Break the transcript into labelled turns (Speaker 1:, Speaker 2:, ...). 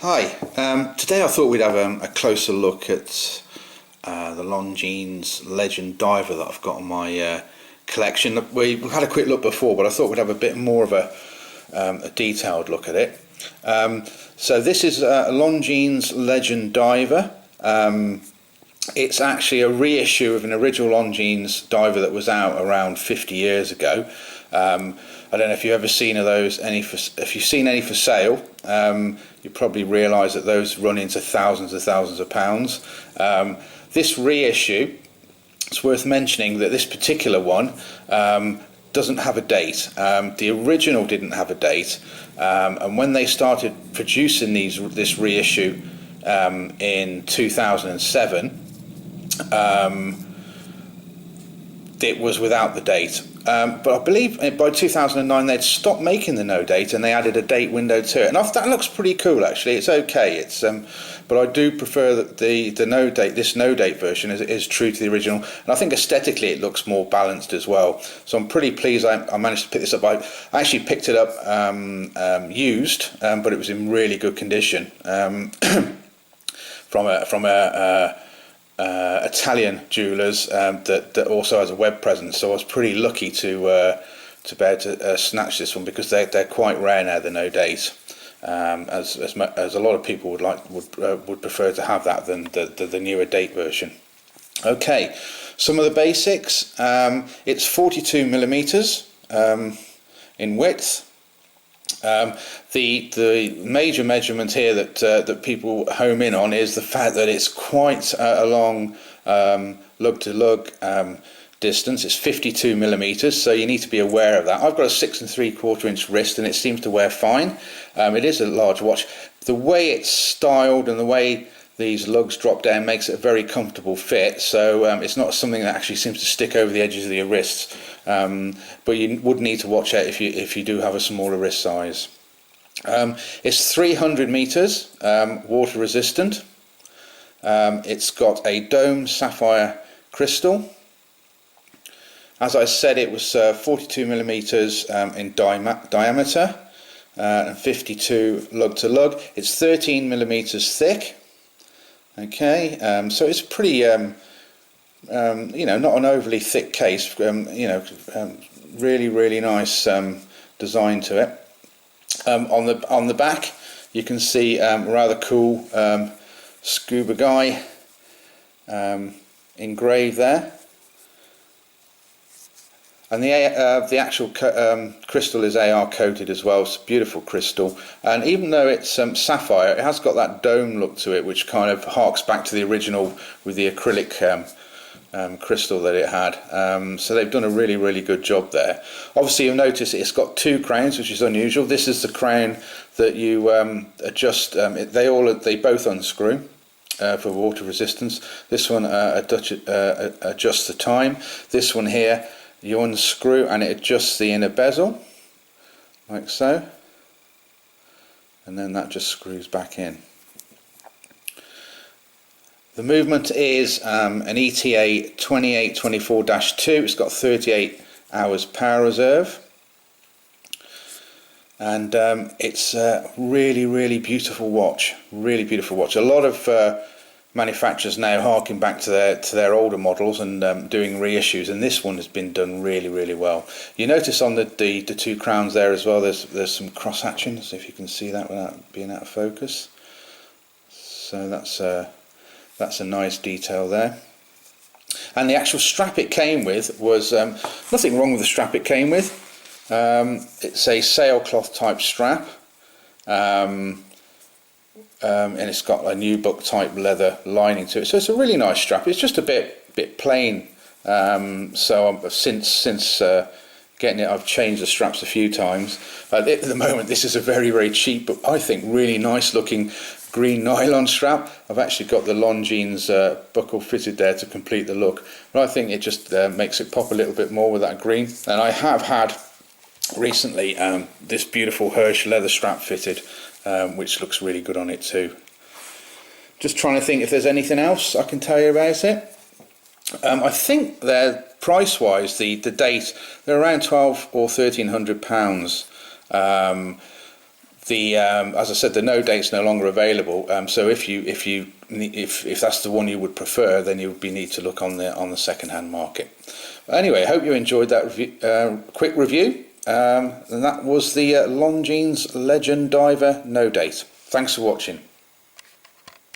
Speaker 1: Hi, today I thought we'd have a closer look at the Longines Legend Diver that I've got on my collection. We've had a quick look before, but I thought we'd have a bit more of a detailed look at it. So this is a Longines Legend Diver. It's actually a reissue of an original Longines diver that was out around 50 years ago. I don't know if you've ever seen those, if you've seen any for sale, you probably realise that those run into thousands of pounds. This reissue, it's worth mentioning that this particular one doesn't have a date. The original didn't have a date, and when they started producing this reissue in 2007, it was without the date. But I believe by 2009 they'd stopped making the no date and they added a date window to it, and that looks pretty cool actually. It's okay. But I do prefer that this no date version is true to the original, and I think aesthetically it looks more balanced as well. So I'm pretty pleased I managed to pick this up. I actually picked it up used, but it was in really good condition from a Italian jewellers that also has a web presence, so I was pretty lucky to be able to snatch this one, because they're quite rare now, the no date, as a lot of people would prefer to have that than the newer date version. Okay, some of the basics. It's 42 millimeters in width. The major measurement here that people home in on is the fact that it's quite a long lug to lug distance. It's 52 millimeters, so you need to be aware of that. I've got a 6 3/4 inch wrist and it seems to wear fine. It is a large watch. The way it's styled and the way these lugs drop down makes it a very comfortable fit, so it's not something that actually seems to stick over the edges of your wrists, but you would need to watch out if you do have a smaller wrist size. It's 300 meters, water resistant. It's got a domed sapphire crystal. As I said, it was 42 millimeters in diameter and 52 lug to lug. It's 13 millimeters thick. Okay, so it's pretty, not an overly thick case. Really nice design to it. On the back, you can see rather cool scuba guy engraved there, and the actual crystal is AR coated as well. It's a beautiful crystal, and even though it's sapphire, it has got that dome look to it, which kind of harks back to the original with the acrylic crystal that it had. So they've done a really good job there. Obviously you'll notice it's got two crowns, which is unusual. This is the crown that you adjust. They both unscrew for water resistance. This one adjusts the time. This one here, you unscrew and it adjusts the inner bezel like so, and then that just screws back in. The movement is an ETA 2824-2. It's got 38 hours power reserve, and it's a really beautiful watch. Really beautiful watch. A lot of manufacturers now harking back to their older models and doing reissues, and this one has been done really well. You notice on the two crowns there as well, there's some cross hatching, so if you can see that without being out of focus. So that's a nice detail there. And the actual strap it came with was nothing wrong with the strap it came with. It's a sailcloth type strap. And it's got a nubuck type leather lining to it, so it's a really nice strap. It's just a bit plain, so since getting it, I've changed the straps a few times. At the moment this is a very cheap but I think really nice looking green nylon strap. I've actually got the Longines buckle fitted there to complete the look, but I think it just makes it pop a little bit more with that green. And I have had recently this beautiful Hirsch leather strap fitted, which looks really good on it too. Just trying to think if there's anything else I can tell you about it. I think they're price wise, the date, they're around £1,200 or £1,300. As I said, the no date's no longer available. So if that's the one you would prefer, then you would need to look on the second-hand market. But anyway, I hope you enjoyed that quick review. And that was the Longines Legend Diver no date. Thanks for watching.